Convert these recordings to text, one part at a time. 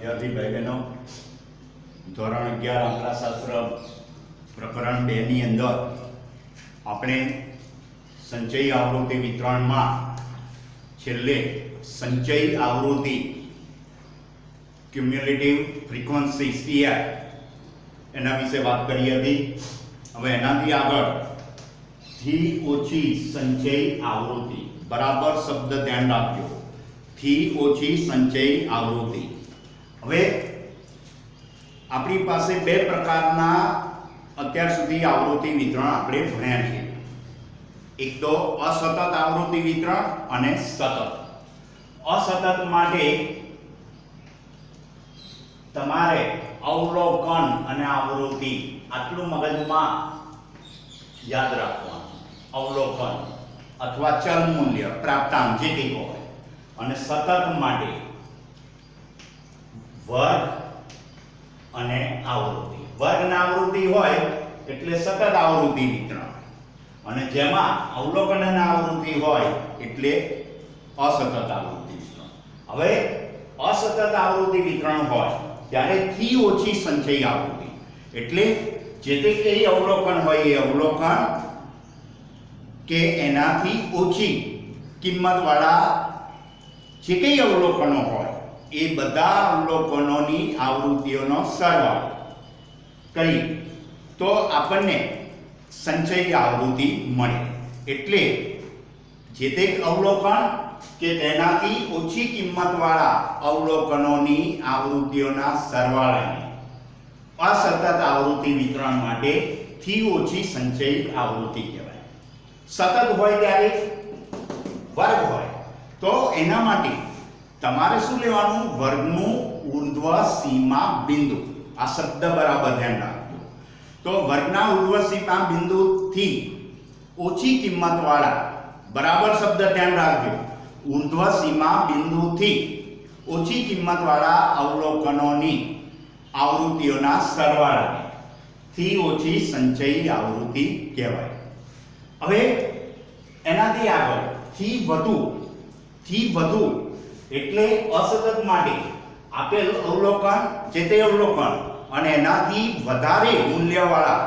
विद्यार्थी भाई बहनों धोरण 11 आंकड़ाशास्त्र प्रकरण 2 ની અંદર આપણે સંચય આવૃત્તિ વિતરણમાં છેલ્લે સંચય આવૃત્તિ ક્યુમ્યુલેટિવ ફ્રીક્વન્સી CR એના વિશે વાત કરી હતી। હવે એનાથી આગળ થી ઓછી સંચય આવૃત્તિ બરાબર શબ્દ ધ્યાન રાખજો। થી ઓછી સંચય આવૃત્તિ। હવે આપણી પાસે બે પ્રકારના અત્યાર સુધી આવૃત્તિ વિતરણ આપણે ભણ્યા છે। એક તો અસતત આવૃત્તિ વિતરણ અને સતત। અસતત માટે તમારે અવલોકન અને આવૃત્તિ આટલું મગજમાં યાદ રાખવાનું। અવલોકન अथवा चल मूल्य प्राप्तांक जे कंई होय अने सतत माटे वर्ग अने आवृत्ति। वर्ग ने आवृत्ति होय एटले सतत आवृत्ति वितरण अने जेमां अवलोकन अने आवृत्ति होय एटले असतत आवृत्ति वितरण। हवे असतत आवृत्ति वितरण होय त्यारे थी ओછી संचय आवृत्ति एटले जे ते कई अवलोकन होय ए अवलोकन के एनाथी ओછી किंमतवाळा जे कई अवलोकनो होय ए बधा अवलोकनोनी आवृत्तिओनो सरवाळो करी तो आपणे संचय आवृत्ति मळे। एटले जे ते अवलोकन के तेनाथी ओછી किंमतवाळा अवलोकनोनी आवृत्तिओना सरवाळाने असतत आवृत्ति वितरण माटे थी ओછી संचय आवृत्ति कहेवाय। सतत होय त्यारे वर्ग होय तो एना माटे तमारे शुं लेवानुं वर्गनुं ऊर्ध्व सीमा बिंदु। आ शब्द बराबर ध्यान राखजो। तो वर्गना ऊर्ध्व सीमा बिंदु थी ओછી किंमतवाळा बराबर शब्द ध्यान राखजो। ऊर्ध्व सीमा बिंदु थी ओછી किंमतवाळा अवलोकनोनी आवृत्तिओना सरवाळाने थी ओછી संचयी आवृत्ति कहेवाय। હવે એનાથી આગળ થી વધુ એટલે અસતત માટે આપેલ અવલોકન જે તે અવલોકન અને એનાથી વધારે મૂલ્યવાળા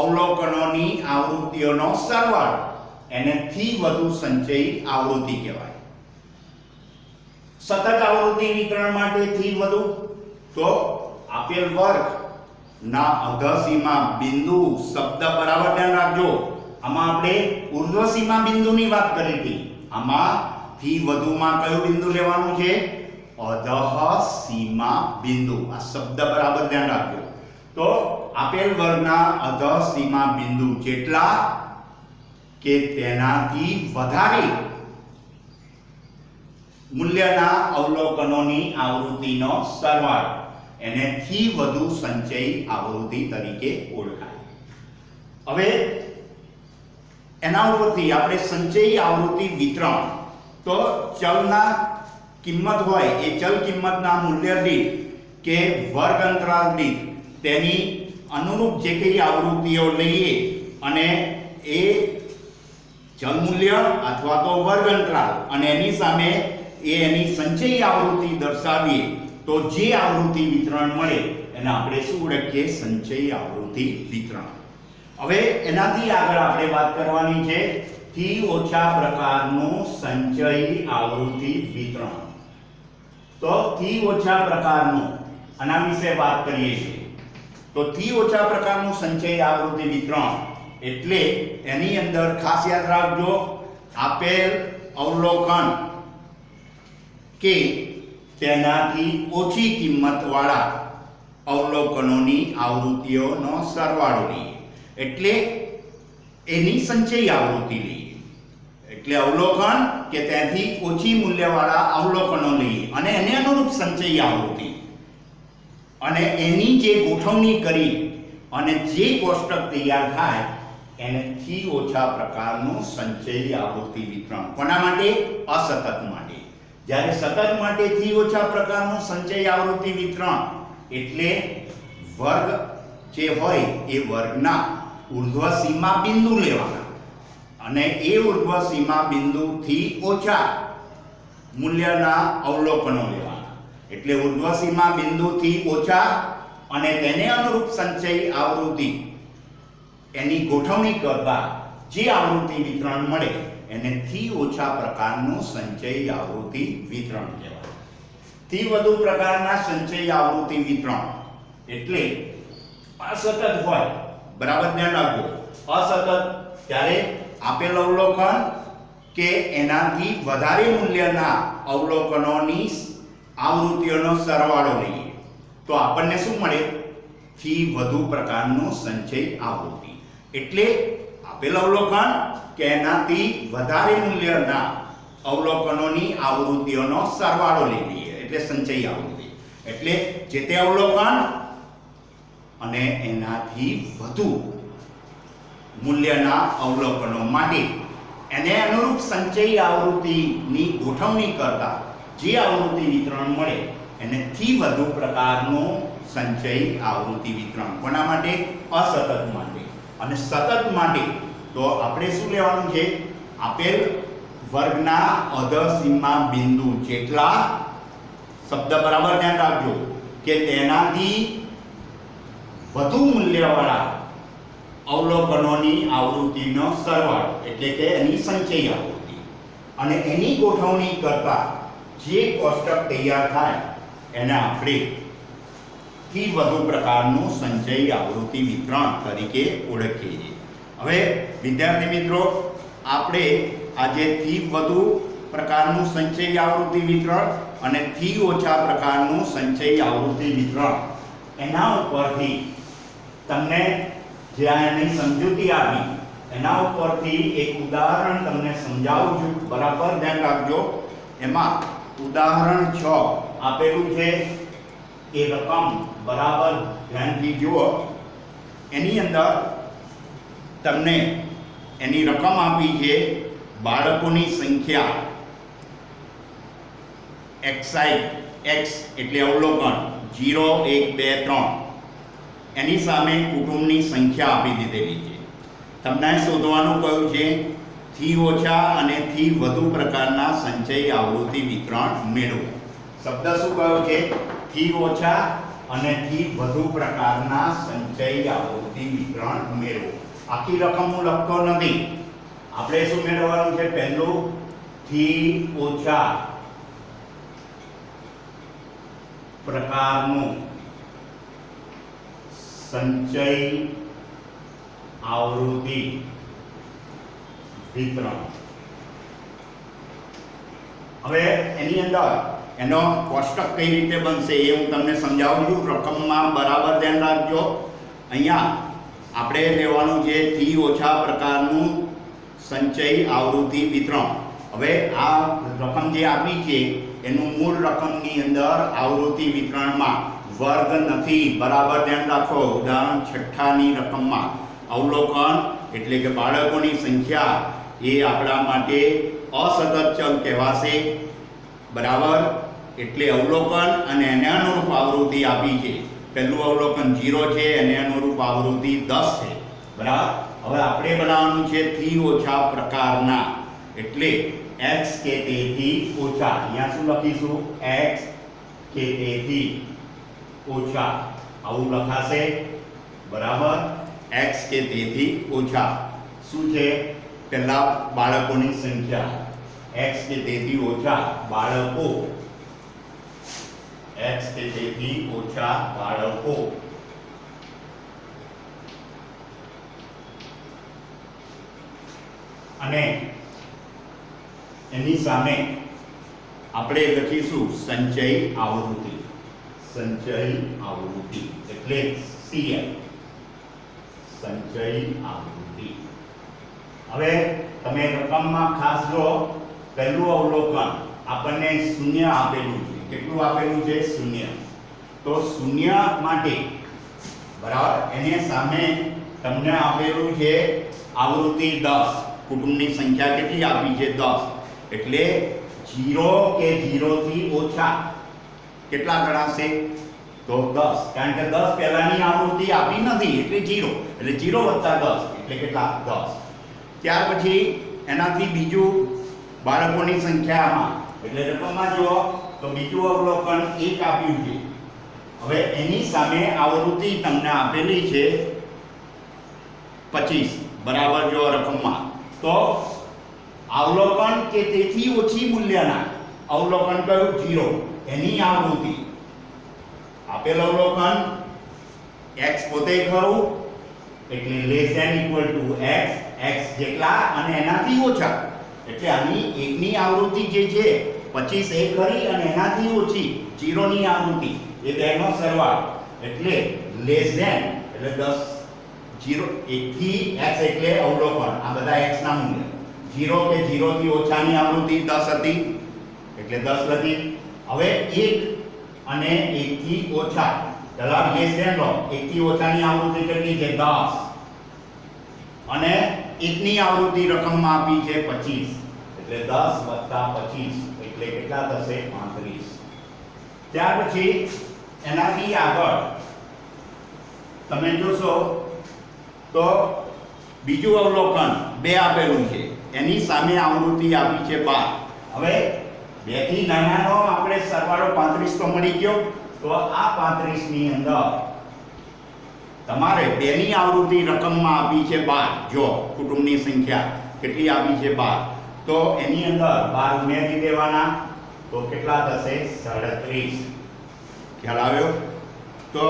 અવલોકનોની આવૃત્તિઓનો સરવાળો એને થી વધુ સંચયી આવૃત્તિ કહેવાય। સતત આવૃત્તિ વિતરણ માટે થી વધુ તો આપેલ વર્ગ ના અધસીમા બિંદુ શબ્દ બરાબર ધ્યાન રાખજો। आमा आपणे ऊर्ध्व सीमा बिंदु नी बात करी थी। आमा थी वधु मां कयो बिंदु लेवानुं छे? अधः सीमा बिंदु। आ शब्द बराबर ध्यान राखજો। तो आपेल वर्गना अधः सीमा बिंदु जेटला के तेनाथी वधारे मूल्यना अवलोकनोनी आवृत्तिनो सरवाळो एने थी वधु संचयी आवृत्ति तरीके ओळखाय। हवे एना उपरथी आपणे संचयी आवृत्ति वितरण तो चलना किंमत होय ए चल किंमतना मूल्य दीठ के वर्ग अंतराल दीठ तेनी अनुरूप जे कई आवृत्तिओ लईए अने ए चल मूल्य अथवा तो वर्ग अंतराल अने एनी सामे ए एनी संचयी आवृत्ति दर्शावीए तो जे आवृत्ति वितरण मळे एने आपणे शुं ओळखीए? संचयी आवृत्ति वितरण। હવે એનાથી આગળ આપણે વાત કરવાની છે થી ઓછા પ્રકારનું સંચયી આવૃત્તિ વિતરણ। તો થી ઓછા પ્રકારનું આના વિશે વાત કરીએ છીએ। તો થી ઓછા પ્રકારનું સંચયી આવૃત્તિ વિતરણ એટલે એની અંદર ખાસ યાદ રાખજો આપેલ અવલોકન કે તેનાથી ઓછી કિંમતવાળા અવલોકનોની આવૃત્તિઓનો સરવાળો લઈએ એટલે એની સંચયી આવૃત્તિ લઈએ। એટલે અવલોકન કે ત્યાંથી ઓછી મૂલ્યવાળા અવલોકનો લઈએ અને એને અનુરૂપ સંચયી આવૃત્તિ અને એની જે ગોઠવણી કરી અને જે કોષ્ટક તૈયાર થાય એને થી ઓછા પ્રકારનું સંચયી આવૃત્તિ વિતરણ। કોના માટે? અસતત માટે। જ્યારે સતત માટે થી ઓછા પ્રકારનું સંચયી આવૃત્તિ વિતરણ એટલે વર્ગ જે હોય એ વર્ગના ऊर्ध्व सीमा बिंदु लेवाना अने ए ऊर्ध्व सीमा बिंदु थी ओछा मूल्यना अवलोकनो लेवाना એટલે ઉર્ધ્વ સીમા બિંદુથી ઓછા અને તેને અનુરૂપ સંચય આવૃત્તિ એની ગોઠવણી કરતા જે આવૃત્તિ વિતરણ મળે એને થી ઓછા પ્રકારનું સંચય આવૃત્તિ વિતરણ કહેવાય. થી વધુ પ્રકારના સંચય આવૃત્તિ વિતરણ એટલે અસતત હોય. બરાબર ધ્યાન રાખજો. અસતત ત્યારે આપેલ અવલોકન કે એનાથી વધારે મૂલ્યના અવલોકનોની આવૃત્તિઓનો સરવાળો લઈએ તો આપણને શું મળે? થી વધુ પ્રકારનું સંચય આવૃત્તિ. એટલે આપેલ અવલોકન કે એનાથી વધારે મૂલ્યના અવલોકનોની આવૃત્તિઓનો સરવાળો લઈ લઈએ એટલે સંચય આવૃત્તિ. એટલે જે તે અવલોકન અને એનાથી વધુ મૂલ્યના અવલોકનો માટે એને અનુરૂપ સંચય આવૃત્તિની ગોઠવણી કરતા જે આવૃત્તિ વિતરણ મળે એને થી વધુ પ્રકારનું સંચય આવૃત્તિ વિતરણ. કોના માટે? અસતત માટે. અને સતત માટે તો આપણે શું લેવાનું છે? આપેલ વર્ગના અધસીમા બિંદુ જેટલા, શબ્દ બરાબર ધ્યાન રાખજો, કે તેનાથી વધુ મૂલ્યવાળા અવલોકનોની આવૃત્તિનો સરવાળો એટલે કે એની સંચય આવૃત્તિ અને એની ગોઠવણી કરતા જે કોષ્ટક તૈયાર થાય એને આપણે થી વધુ પ્રકારનું સંચય આવૃત્તિ વિતરણ તરીકે ઓળખીએ છીએ. હવે વિદ્યાર્થી મિત્રો, આપણે આજે થી વધુ પ્રકારનું સંચય આવૃત્તિ વિતરણ અને થી ઓછા પ્રકારનું સંચય આવૃત્તિ વિતરણ એના ઉપરથી તમને જે એની સમજૂતી આપી એના ઉપરથી એક ઉદાહરણ તમને સમજાવું છું. બરાબર ધ્યાન રાખજો. એમાં ઉદાહરણ 6 આપેલું છે. એ રકમ બરાબર ધ્યાનથી જુઓ. એની અંદર તમને એની રકમ આપી છે. બાળકોની સંખ્યા xi x એટલે અવલોકન 0 1 2 3 એની સામે કુટુંબની સંખ્યા આપી દીધેલી છે. તમને શોધવાનું કહ્યું છે થી ઓછા અને થી વધુ પ્રકારના સંચય આવૃત્તિ વિતરણ મેળવો. શબ્દ શું કહ્યો છે? થી ઓછા અને થી વધુ પ્રકારના સંચય આવૃત્તિ વિતરણ મેળવો. આખી રકમ હું લખતો નથી. આપણે શું મેળવવાનું છે? પહેલું થી ઓછા પ્રકારનું સંચય આવૃત્તિ વિતરણ. હવે એની અંદર એનો કોષ્ટક કઈ રીતે બનશે એ હું તમને સમજાવું છું. રકમમાં બરાબર ધ્યાન રાખજો. અહીંયા આપણે લેવાનું છે થી ઓછા પ્રકારનું સંચય આવૃત્તિ વિતરણ. હવે આ રકમ જે આપી છે એનું મૂળ રકમની અંદર આવૃત્તિ વિતરણમાં વર્ગ નથી. બરાબર ધ્યાન રાખો. ઉદાહરણ 6ની રકમમાં અવલોકન એટલે કે બાળકોની સંખ્યા એ આપણા માટે અસતત ચલ કહેવાશે. બરાબર. એટલે અવલોકન અને એને અનુરૂપ આવૃત્તિ આપી છે. પહેલું અવલોકન 0 છે, એને અનુરૂપ આવૃત્તિ 10 છે. બરાબર. હવે આપણે બનાવવાનું છે થી ઓછા પ્રકારના એટલે x કે તેથી ઓછા. અહીંયા શું લખીશું? x કે તેથી ઓછા આવું લખાશે. બરાબર. x કે તેથી ઓછા શું છે? પહેલા બાળકોની સંખ્યા x કે તેથી ઓછા બાળકો, x કે તેથી ઓછા બાળકો અને એની સામે આપણે લખીશું સંચય આવૃત્તિ. સંચય આવૃત્તિ એટલે CL, સંચય આવૃત્તિ. હવે તમે રકમમાં ખાસ જો પહેલું અવલોકન આપણને 0 આપેલું છે. કેટલું આપેલું છે? 0. તો 0 માટે બરાબર એની સામે તમને આપેલું છે આવૃત્તિ 10. કુટુંબની સંખ્યા કેટલી આપી છે? 10. એટલે 0 કે 0 થી ઓછા કેટલા ગણાશે? તો 10. કારણ કે 10 પહેલાની આવૃત્તિ આપી નથી એટલે 0. એટલે 0 + 10 એટલે કેટલા? 10. ત્યાર પછી એનાથી બીજું બાળકોની સંખ્યામાં એટલે રકમમાં જો તો બીજું અવલોકન 1 આપ્યું છે. હવે એની સામે આવૃત્તિ તમને આપેલી છે 25 બરાબર જો રકમમાં. તો અવલોકન કે તેથી ઓછી મૂલ્યના અવલોકન કયું 0 એની આવૃત્તિ આપેલ અવલોકન x પોતે ખરું એટલે less than equal to x, x જેટલા અને એનાથી ઓછા એટલે આની 1 ની આવૃત્તિ જે છે 25 એ ખરી અને એનાથી ઓછી 0 ની આવૃત્તિ એ બેનો સરવાળો એટલે લેસ ધેન એટલે 10 0 1 થી x એટલે અવલોકન આ બધા x ના મૂલ્ય 0 કે 0 થી ઓછાની આવૃત્તિ 10 હતી એટલે 10 લખી. હવે 1 અને 1 થી ઓછા પેલા લેસ ધેન લો 1 થી ઓછાની આવૃત્તિ કેટલી છે 10 અને 1 ની આવૃત્તિ રકમમાં આપી છે 25 એટલે 10 + 25 એટલે કેટલા થશે 35. ત્યાર પછી એનાથી આગળ તમે જોશો તો બીજું અવલોકન 2 આપેલું છે એની સામે આવૃત્તિ આપી છે 12. હવે 2 થી નાનાનો આપણે સરવાળો 35 તો મળી ગયો. તો આ 35 ની અંદર તમારે 2 ની આવૃત્તિ રકમમાં આપી છે 12. જો કુટુંબની સંખ્યા કેટલી આપી છે 12 તો એની અંદર 12 ઉમેરી દેવાના તો કેટલા થશે 37. ખ્યાલ આવ્યો? તો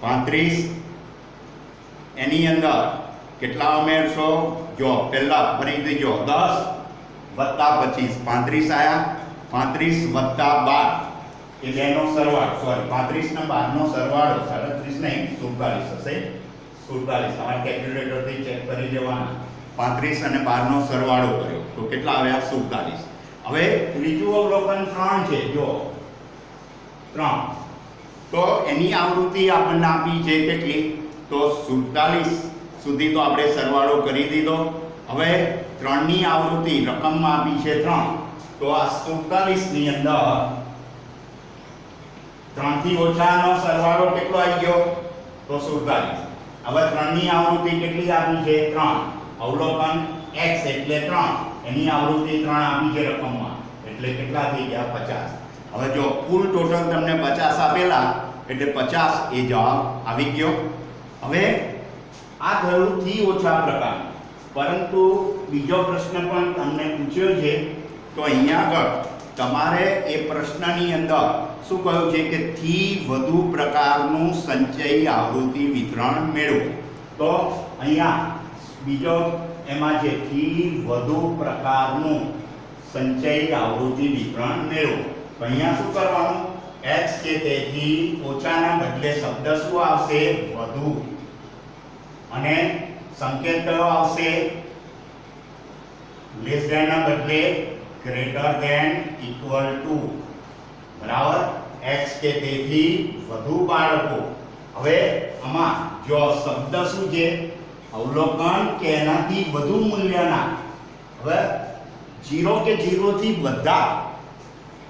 35 એની અંદર કેટલા ઉમેરશો જો પહેલા ફરી દેજો 10 + 25 35 આયા 35 + 12 એ બેનો સરવાળો સોરી 35 ને 12 નો સરવાળો 37 નહીં 47 થશે 47. તમારે કેલ્ક્યુલેટર થી ચેક કરી લેવાના 35 અને 12 નો સરવાળો કર્યો તો કેટલા આવ્યા 47. હવે ત્રીજું અવલોકન 3 છે જો 3 તો એની આવૃત્તિ આપણને આપી છે કેટલી તો 47 સુધી તો આપણે સરવાળો કરી દીધો. હવે 3 ની આવૃત્તિ રકમમાં આપી છે 3 તો આ 47 ની અંદર 3 થી ઓછાનો સરવાળો કેટલો આવી ગયો તો 47. હવે 3 ની આવૃત્તિ કેટલી આપી છે 3 અવલોકન x એટલે 3 એની આવૃત્તિ 3 આપી છે રકમમાં એટલે કેટલા થઈ ગયા 50. હવે જો કુલ ટોટલ તમને 50 આપેલા એટલે 50 એ જવાબ આવી ગયો. હવે આ થયું થી ઓછા પ્રકાર. પરંતુ બીજો પ્રશ્ન પણ તમને પૂછ્યો છે તો અહીંયા આગળ તમારે એ પ્રશ્નની અંદર શું કહ્યું છે કે થી વધુ પ્રકારનું સંચય આવૃત્તિ વિતરણ મેળવો. તો અહીંયા બીજો એમાં છે થી વધુ પ્રકારનું સંચય આવૃત્તિ વિતરણ મેળવો. તો અહીંયા શું કરવાનું x કે તેથી ઓછાના બદલે શબ્દ શું આવશે વધુ અને સંકેત કયો આવશે લેસ ધેન ના બદલે ગ્રેટર ધેન ઇક્વલ ટુ બરાબર x કે તેથી વધુ બાળકો. હવે આમાં જો શબ્દ શું છે અવલોકન કે એનાથી વધુ મૂલ્યના. હવે 0 કે 0 થી બધા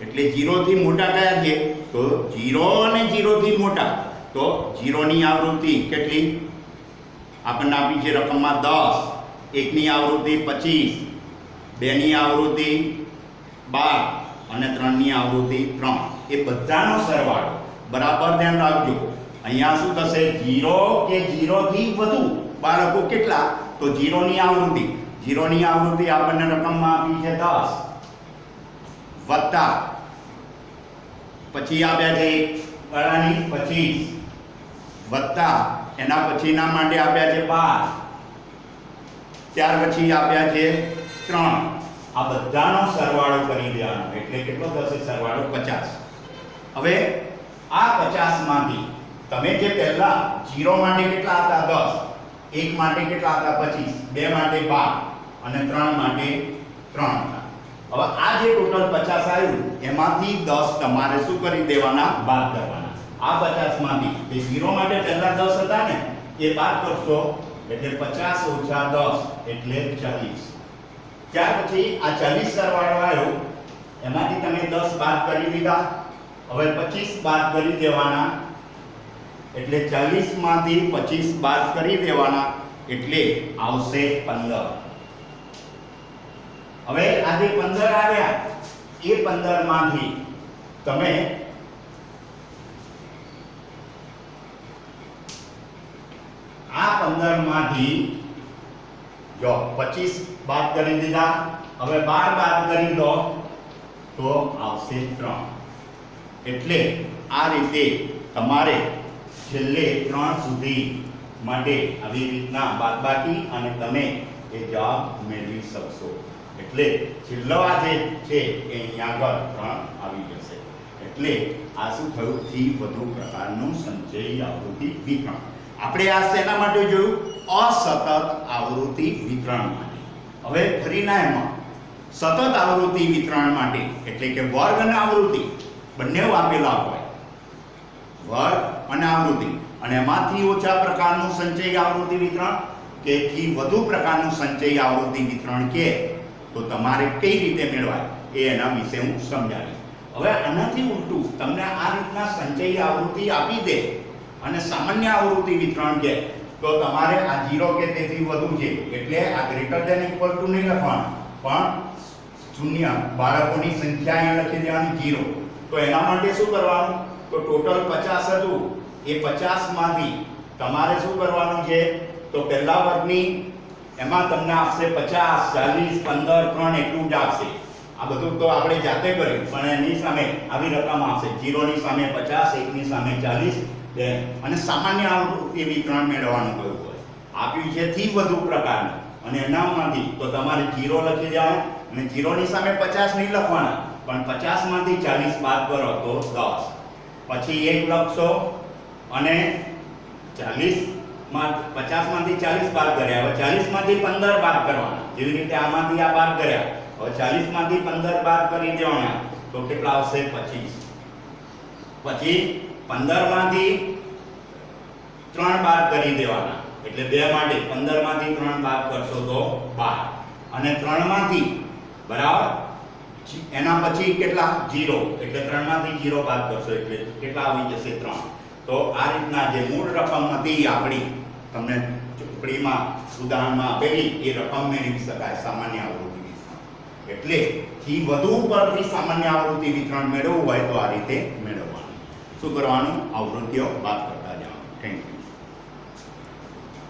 એટલે 0 થી મોટા કયા છે તો 0 અને 0 થી મોટા તો 0 ની આવૃત્તિ કેટલી આપણને આપી છે રકમમાં 10 1 ની આવૃત્તિ 25 2 ની આવૃત્તિ 12 અને 3 ની આવૃત્તિ 3 એ બધાનો સરવાળો બરાબર ધ્યાન રાખજો. અહીંયા શું થશે 0 કે 0 થી વધુ બાળકો કેટલા તો 0 ની આવૃત્તિ 0 ની આવૃત્તિ આપણને રકમમાં આપી છે 10 વત્તા પછી આપ્યા છે વાળાની 25 વત્તા એના પછીના માટે આપ્યા છે 12 ત્યાર પછી આપ્યા છે 3 આ બધાનો સરવાળો કરી દેવાનો એટલે કેટલો થશે સરવાળો 50. હવે આ 50 માંથી તમે જે પહેલા 0 માટે કેટલા હતા 10 1 માટે કેટલા હતા 25 2 માટે 12 અને 3 માટે 3 હતા. હવે આ જે ટોટલ 50 આવ્યું એમાંથી 10 તમારે શું કરી દેવાના બાદ કરવાના. આ 50 માંથી જે 0 માટે પહેલા 10 હતા ને એ બાદ કરશો એટલે 50 ઓછા 10 એટલે 40. ત્યાર પછી આ 40 સરવાળો આવ્યો એમાંથી તમે 10 બાદ કરી દીધા. હવે 25 બાદ કરી દેવાના એટલે 40 માંથી 25 બાદ કરી દેવાના એટલે આવશે 15. હવે આ જે 15 આવ્યા એ 15 માંથી તમે આ 15 માંથી જો 25 બાદ કરી દીધા, હવે 12 બાદ કરી દો તો આવશે 3. એટલે આ રીતે તમારે છેલ્લે 3 સુધી માટે આવી રીતના બાદબાકી અને તમે એ જવાબ મેળવી શકશો. એટલે છેલ્લો આ જે છે એ અહીંયા આગળ 3 આવી જશે. એટલે આ શું થયું? થી વધુ પ્રકારનું સંચયી આવૃત્તિ વિતરણ. આપણે આ શેના માટે જોયું? અસતત આવૃત્તિ વિતરણ માટે. હવે ફરીના એમાં સતત આવૃત્તિ વિતરણ માટે એટલે કે વર્ગ અને આવૃત્તિ બંને આપેલા હોય, વર્ગ અને આવૃત્તિ, અને એમાંથી ઓછા પ્રકારનું સંચયી આવૃત્તિ વિતરણ કે થી વધુ પ્રકારનું સંચયી આવૃત્તિ વિતરણ કે તો તમારે કઈ રીતે મેળવાય એ એના વિશે હું સમજાવીશ. હવે આનાથી ઉલટું તમને આ રીતના સંચયી આવૃત્તિ આપી દે અને સામાન્ય આવૃત્તિ વિતરણ કે તો તમારે આ 0 કે તેથી વધુ છે એટલે આ ગ્રેટર ધેન ઇક્વલ ટુ નહીં લખવાનું, પણ શૂન્ય બાળકોની સંખ્યા અહીં લખી દેવાની 0. તો એના માટે શું કરવાનું? તો ટોટલ 50 હતું, એ 50 માંથી તમારે શું કરવાનું છે? તો પહેલા વર્ગની એમાં તમને આપશે 50, 40, 15, 3 એટલું જ આપશે. આ બધું તો આપણે જાતે કર્યું, પણ એની સામે આવી રકમ આવશે. 0 ની સામે 50, 1 ની સામે 40, અને સામાન્ય આવૃત્તિ વિતરણ મેળવવાનું કહ્યું હોય. આપ્યું છે થી વધુ પ્રકારનું, અને એનામાંથી તો તમારે 0 લખી દેવાનું, અને 0 ની સામે 50 નહીં લખવાના, પણ 50 માંથી 40 બાદ કરો તો 10. પછી 1 લખશો અને 50 માંથી 40 બાદ કર્યા, હવે 40 માંથી 15 બાદ કરવાના. જેવી રીતે આમાંથી આ બાદ કર્યા, હવે 40 માંથી 15 બાદ કરી દેવાના તો કેટલા આવશે? 25. પછી 15 માંથી 3 બાદ કરી દેવાના એટલે 2 માટે 15 માંથી 3 બાદ કરશો તો 12, અને 3 માંથી બરાબર એના પછી કેટલા? 0 એટલે 3 માંથી 0 બાદ કરશો એટલે કેટલા આવી જશે? 3. તો આ રીતના જે મૂળ રકમ હતી આપણી તમને ચોપડીમાં ઉદાહરણમાં આપેલી એ રકમ મેળવી શકાય સામાન્ય આવૃત્તિ વિતરણ. એટલે થી વધુ પરથી સામાન્ય આવૃત્તિ વિતરણ મેળવવું હોય તો આ રીતે મેળવવાનું. શું કરવાનું? આવૃત્તિઓ બાદ કરતા જવાનું. Thank you.